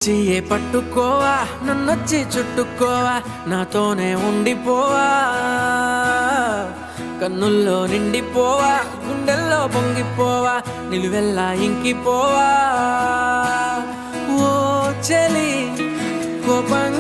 చెయ్యే పట్టుకోవా నన్నొచ్చి చుట్టుకోవా నాతోనే ఉండిపోవా కన్నుల్లో నిండిపోవా గుండెల్లో పొంగిపోవా నిలువెల్లా ఇంకిపోవా ఓ చెలి కోపంగా